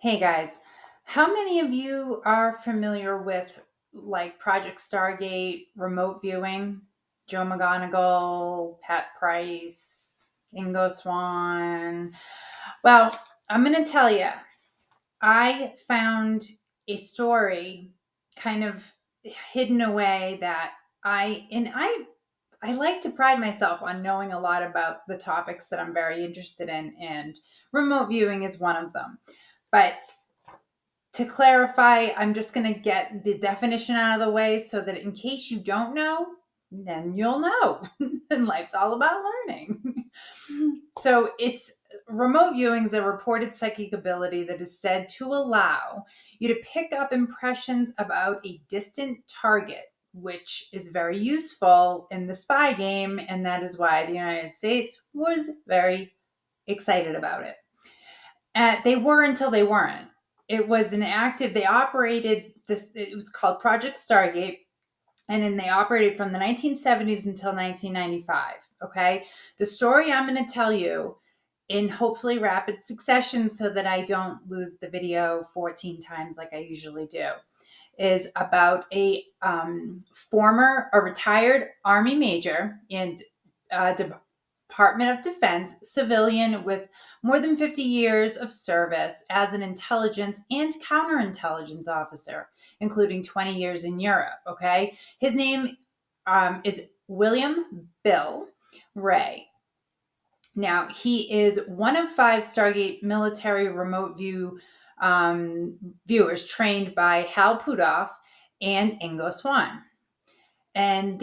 Hey guys, how many of you are familiar with like Project Stargate, remote viewing? Joe McGonigal, Pat Price, Ingo Swan. Well, I'm going to tell you, I found a story kind of hidden away that I like to pride myself on knowing a lot about the topics that I'm very interested in, and remote viewing is one of them. But to clarify, I'm just going to get the definition out of the way so that in case you don't know, then you'll know. And life's all about learning. So it's remote viewing is a reported psychic ability that is said to allow you to pick up impressions about a distant target, which is very useful in the spy game, and that is why the United States was very excited about it. They were until they weren't. It was an active, they operated this, it was called Project Stargate. And then they operated from the 1970s until 1995. Okay. The story I'm going to tell you in hopefully rapid succession so that I don't lose the video 14 times like I usually do is about a retired Army major and Department of Defense civilian with more than 50 years of service as an intelligence and counterintelligence officer, including 20 years in Europe. Okay. His name is William Bill Ray. Now, he is one of 5 Stargate military remote view viewers trained by Hal Puthoff and Ingo Swan. And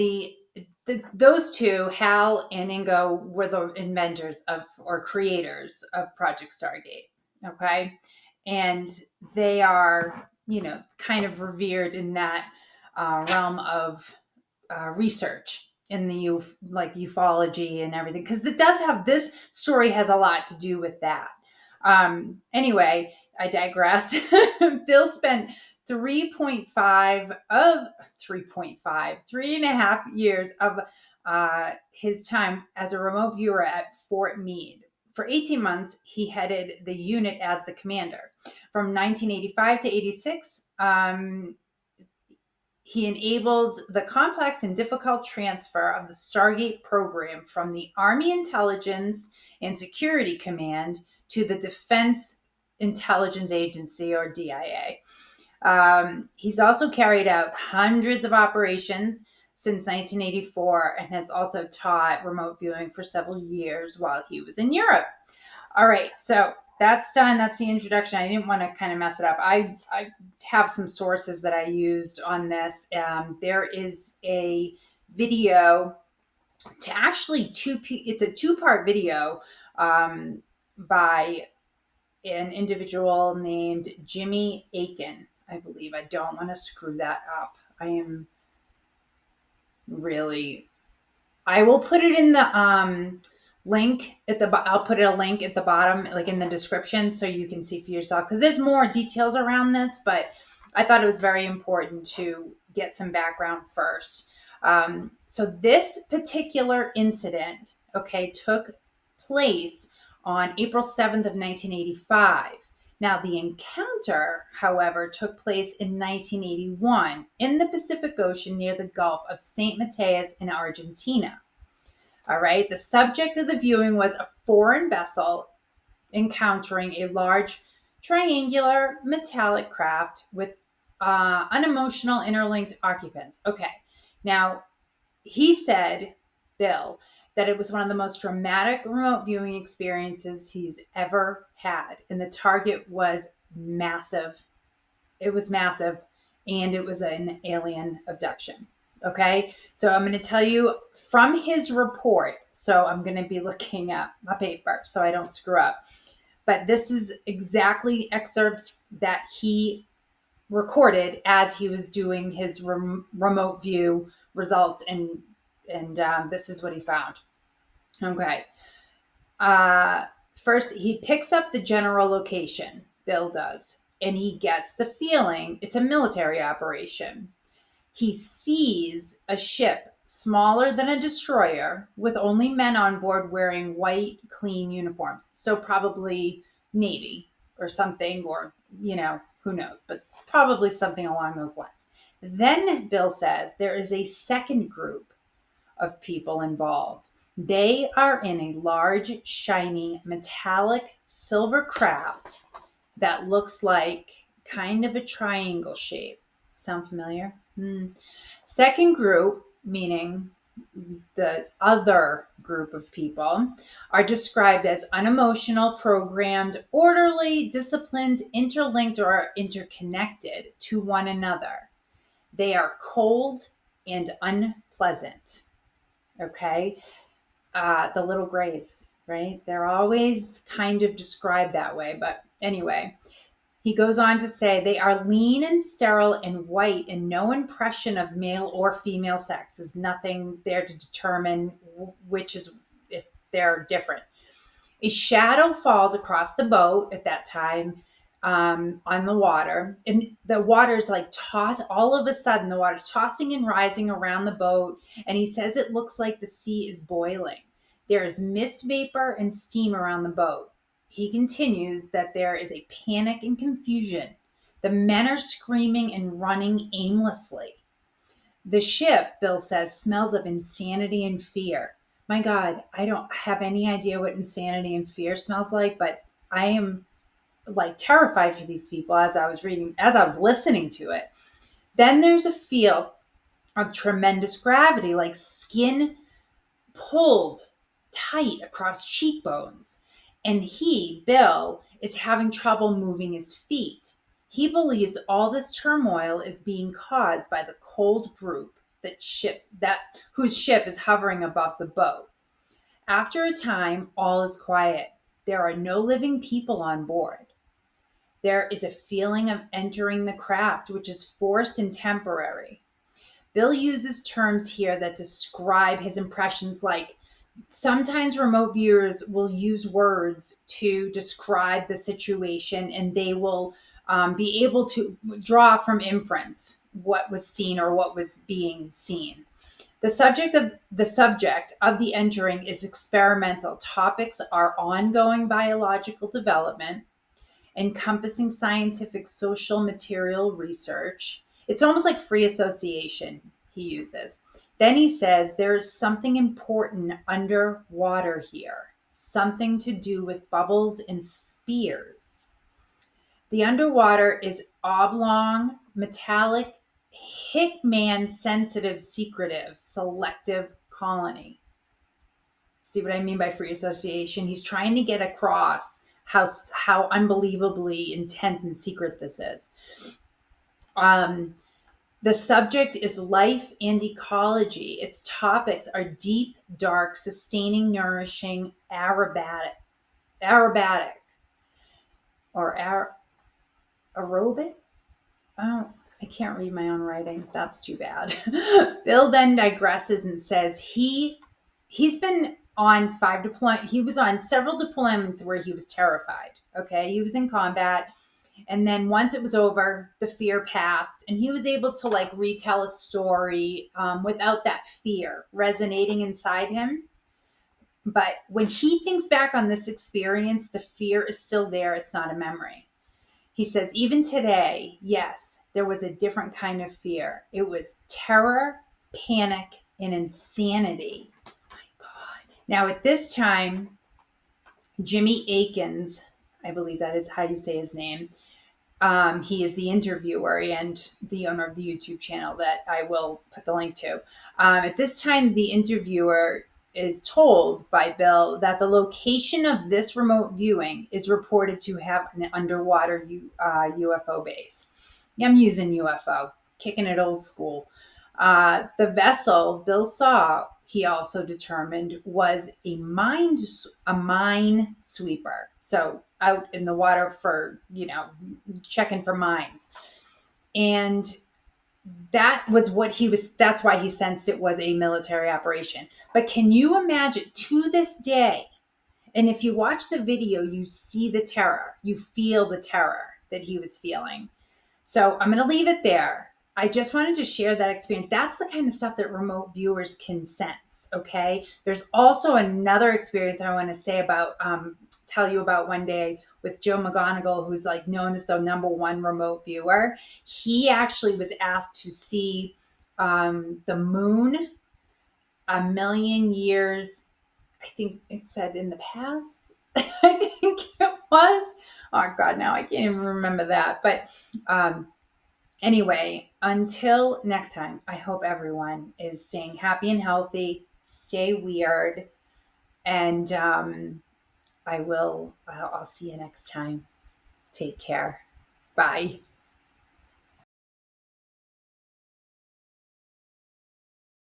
those two, Hal and Ingo, were the inventors of or creators of Project Stargate. Okay. And they are, kind of revered in that realm of research in the ufology and everything, because it does have this story has a lot to do with that. Anyway, I digress. Bill spent 3.5 3.5 3.5 years of his time as a remote viewer at Fort Meade. For 18 months, he headed the unit as the commander. From 1985 to 86, he enabled the complex and difficult transfer of the Stargate program from the Army Intelligence and Security Command to the Defense Intelligence Agency, or DIA. He's also carried out hundreds of operations since 1984 and has also taught remote viewing for several years while he was in Europe. All right, so that's done. That's the introduction. I didn't want to kind of mess it up. I have some sources that I used on this. There is a video to actually it's a two-part video by an individual named Jimmy Aiken, I believe. I don't want to screw that up. I will put it in the link I'll put a link at the bottom, like in the description, so you can see for yourself, because there's more details around this, but I thought it was very important to get some background first. So this particular incident, okay, took place on April 7th of 1985. Now, the encounter, however, took place in 1981 in the Pacific Ocean near the Gulf of St. Matthias in Argentina. All right. The subject of the viewing was a foreign vessel encountering a large triangular metallic craft with unemotional interlinked occupants. Okay. Now, he said, Bill, that it was one of the most dramatic remote viewing experiences he's ever had. And the target was massive. It was massive. And it was an alien abduction. Okay. So I'm going to tell you from his report. So I'm going to be looking at my paper so I don't screw up. But this is exactly excerpts that he recorded as he was doing his remote view results, and this is what he found. Okay. First, he picks up the general location. Bill does, and he gets the feeling it's a military operation. He sees a ship smaller than a destroyer with only men on board wearing white, clean uniforms. So probably Navy or something, or Who knows, but probably something along those lines. Then Bill says there is a second group of people involved. They are in a large, shiny, metallic silver craft that looks like kind of a triangle shape. Sound familiar? Second group, meaning the other group of people, are described as unemotional, programmed, orderly, disciplined, interlinked, or interconnected to one another. They are cold and unpleasant. Okay. The little grays, right? They're always kind of described that way. But anyway, he goes on to say they are lean and sterile and white, and no impression of male or female sex. Is nothing there to determine which is, if they're different. A shadow falls across the boat at that time, on the water, and the water's like all of a sudden the water's tossing and rising around the boat, and he says it looks like the sea is boiling. There is mist vapor and steam around the boat. He continues that there is a panic and confusion. The men are screaming and running aimlessly. The ship, Bill says, smells of insanity and fear. My God, I don't have any idea what insanity and fear smells like, but I am like terrified for these people as I was listening to it. Then there's a feel of tremendous gravity, like skin pulled tight across cheekbones. And he, Bill, is having trouble moving his feet. He believes all this turmoil is being caused by the cold group whose ship is hovering above the boat. After a time, all is quiet. There are no living people on board. There is a feeling of entering the craft, which is forced and temporary. Bill uses terms here that describe his impressions, like sometimes remote viewers will use words to describe the situation, and they will be able to draw from inference what was seen or what was being seen. The subject of the entering is experimental. Topics are ongoing biological development, encompassing scientific, social, material research. It's almost like free association he uses. Then he says there is something important underwater here, something to do with bubbles and spears. The underwater is oblong, metallic, Hickman sensitive, secretive, selective colony. See what I mean by free association? He's trying to get across how unbelievably intense and secret this is. The subject is life and ecology. Its topics are deep, dark, sustaining, nourishing, aerobatic, or aerobic. Oh, I can't read my own writing. That's too bad. Bill then digresses and says he's been on he was on several deployments where he was terrified. Okay, he was in combat, and then once it was over, the fear passed, and he was able to like retell a story without that fear resonating inside him. But when he thinks back on this experience, the fear is still there. It's not a memory. He says, even today, yes, there was a different kind of fear. It was terror, panic, and insanity. Oh my God. Now, at this time, Jimmy Akins, I believe that is how you say his name, he is the interviewer and the owner of the YouTube channel that I will put the link to. At this time, the interviewer is told by Bill that the location of this remote viewing is reported to have an underwater UFO base. Yeah, I'm using UFO, kicking it old school. The vessel Bill saw, he also determined, was a mine sweeper. So out in the water for, checking for mines. And that's why he sensed it was a military operation. But can you imagine, to this day, and if you watch the video, you see the terror, you feel the terror that he was feeling. So I'm going to leave it there. I just wanted to share that experience. That's the kind of stuff that remote viewers can sense. Okay. There's also another experience I want to say about, tell you about one day with Joe McGonigal, who's like known as the number one remote viewer. He actually was asked to see the moon a million years. I think it said in the past. I think it was. Oh God, now I can't even remember that. But anyway, until next time, I hope everyone is staying happy and healthy. Stay weird, and I'll see you next time. Take care. Bye.